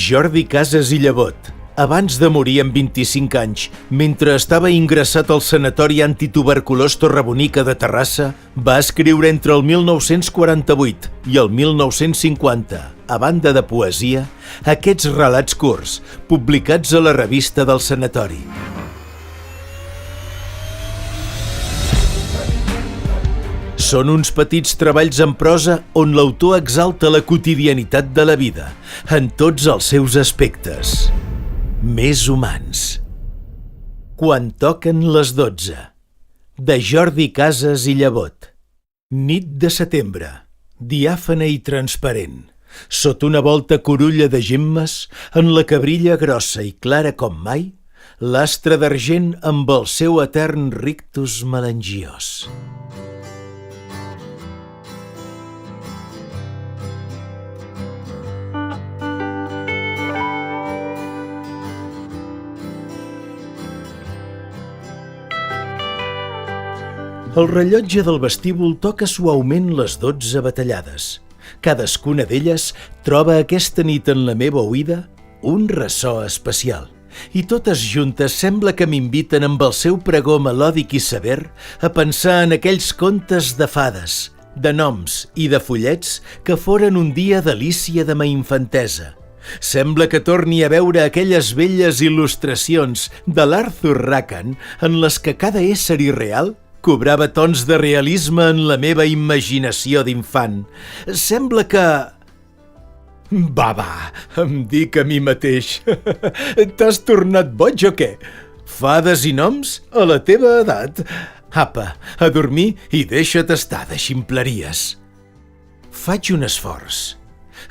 Jordi Casas i Llevot, abans de morir amb 25 anys, mentre estava ingressat al Sanatori Antituberculós Torrebonica de Terrassa, va escriure entre el 1948 i el 1950, a banda de poesia, aquests relats curts, publicats a la revista del Sanatori. Són uns petits treballs en prosa on l'autor exalta la quotidianitat de la vida, en tots els seus aspectes més humans. Quan toquen les 12, de Jordi Casas i Llevot. Nit de setembre, diàfana i transparent, sota una volta curulla de gemmes, en la que brilla grossa i clara com mai, l'astre d'argent amb el seu etern rictus melangiós. El rellotge del vestíbul toca suaument les 12 batallades. Cadascuna d'elles troba aquesta nit en la meva oïda un ressò especial. I totes juntes sembla que m'inviten amb el seu pregó melòdic i sever a pensar en aquells contes de fades, de noms i de follets que foren un dia delícia de ma infantesa. Sembla que torni a veure aquelles velles il·lustracions de l'Arthur Rackham en les que cada ésser irreal cobrava tons de realisme en la meva imaginació d'infant. Sembla que... Va, em dic a mi mateix. T'has tornat boig o què? Fades i noms a la teva edat. Apa, a dormir i deixa't estar de ximpleries. Faig un esforç.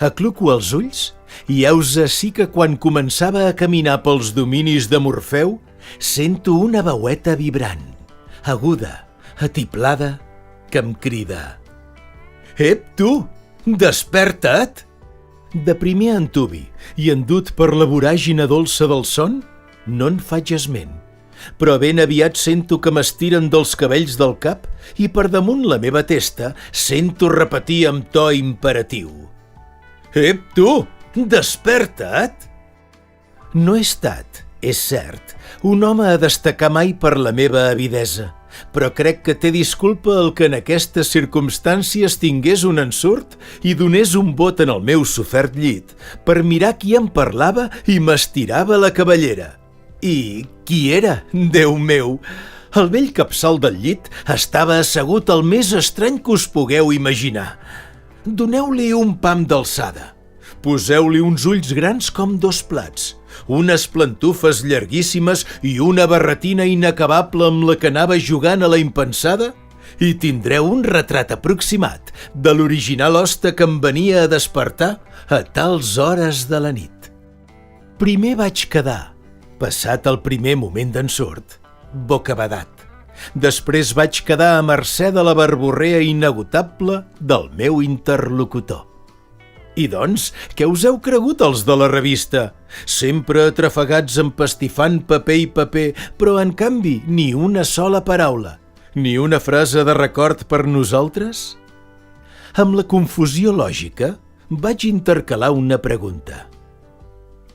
Acluco els ulls i heus ací que quan començava a caminar pels dominis de Morfeu, sento una veueta vibrant, aguda, atiplada, que em crida. Ep, tu! Desperta't! De primer entubi i endut per la voràgina dolça del son, no en faig esment, però ben aviat sento que m'estiren dels cabells del cap i per damunt la meva testa sento repetir amb to imperatiu. Ep, tu! Desperta't! No he estat, és cert, un home a destacar mai per la meva avidesa, però crec que té disculpa el que en aquestes circumstàncies tingués un ensurt i donés un bot en el meu sofert llit per mirar qui em parlava i m'estirava la cabellera. I qui era, Déu meu? El vell capçal del llit estava assegut el més estrany que us pugueu imaginar. Doneu-li un pam d'alçada. Poseu-li uns ulls grans com 2 plats, unes plantufes llarguíssimes i una barretina inacabable amb la que anava jugant a la impensada i tindreu un retrat aproximat de l'original hoste que em venia a despertar a tals hores de la nit. Primer vaig quedar, passat el primer moment d'ensurt, bocabadat. Després vaig quedar a mercè de la verborrea inagotable del meu interlocutor. I doncs, què us heu cregut els de la revista? Sempre atrafegats empastifant paper i paper, però en canvi ni una sola paraula, ni una frase de record per nosaltres? Amb la confusió lògica, vaig intercalar una pregunta.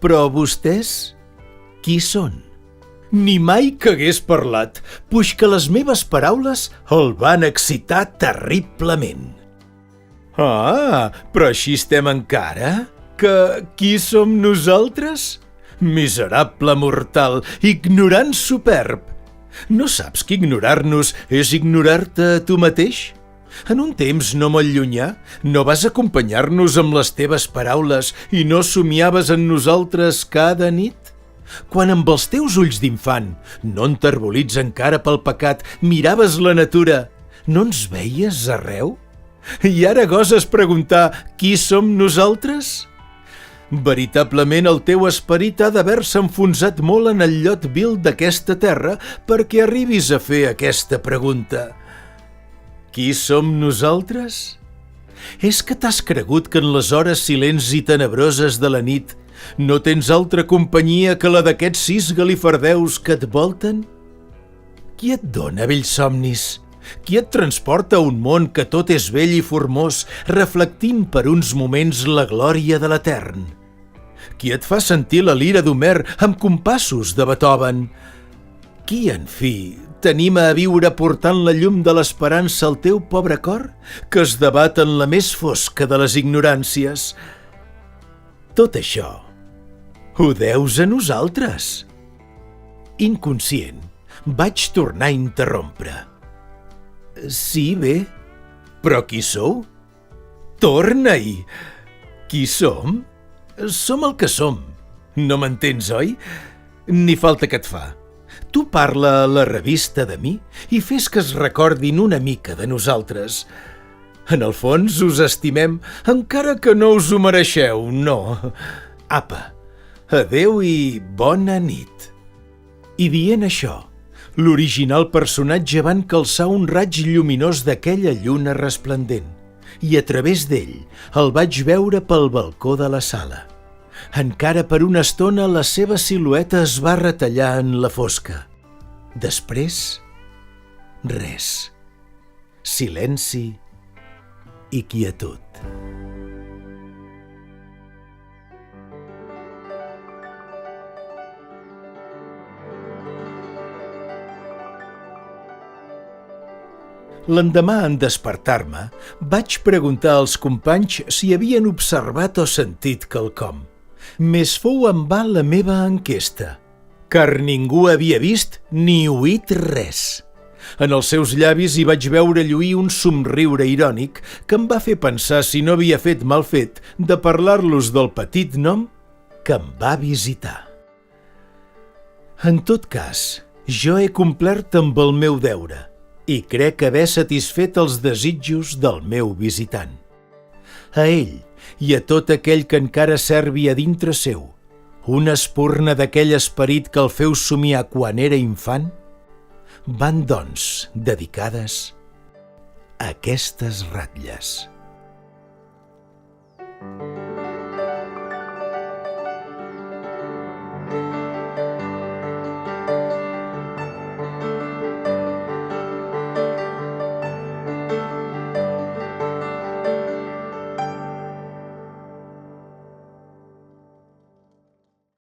Però vostès, qui són? Ni mai que hagués parlat, puix que les meves paraules el van excitar terriblement. Ah, però així estem encara? Que qui som nosaltres? Miserable mortal, ignorant superb! No saps que ignorar-nos és ignorar-te a tu mateix? En un temps no molt llunyà, no vas acompanyar-nos amb les teves paraules i no somiaves en nosaltres cada nit? Quan amb els teus ulls d'infant, no enterbolits encara pel pecat, miraves la natura, no ens veies arreu? I ara goses preguntar qui som nosaltres? Veritablement el teu esperit ha d'haver-se enfonsat molt en el llot vil d'aquesta terra perquè arribis a fer aquesta pregunta. Qui som nosaltres? És que t'has cregut que en les hores silents i tenebroses de la nit no tens altra companyia que la d'aquests 6 galifardeus que et volten? Qui et dona vells somnis? Qui et transporta a un món que tot és vell i formós, reflectint per uns moments la glòria de l'etern? Qui et fa sentir la lira d'Homer amb compassos de Beethoven? Qui, en fi, t'anima a viure portant la llum de l'esperança al teu pobre cor, que es debat en la més fosca de les ignoràncies? Tot això ho deus a nosaltres. Inconscient, vaig tornar a interrompre. Sí, bé, però qui sou? Torna-hi! Qui som? Som el que som. No m'entens, oi? Ni falta que et fa. Tu parla a la revista de mi i fes que es recordin una mica de nosaltres. En el fons us estimem, encara que no us ho mereixeu, no. Apa, adeu i bona nit. I dient això, l'original personatge va encalçar un raig lluminós d'aquella lluna resplendent i a través d'ell el vaig veure pel balcó de la sala. Encara per una estona la seva silueta es va retallar en la fosca. Després, res. Silenci i quietud. L'endemà, en despertar-me, vaig preguntar als companys si havien observat o sentit quelcom. Més fou en va la meva enquesta, car ningú havia vist ni oït res. En els seus llavis hi vaig veure lluir un somriure irònic que em va fer pensar si no havia fet mal fet de parlar-los del petit nom que em va visitar. En tot cas, jo he complert amb el meu deure i crec haver satisfet els desitjos del meu visitant. A ell i a tot aquell que encara servi a dintre seu, una espurna d'aquell esperit que el feu somiar quan era infant, van, doncs, dedicades a aquestes ratlles.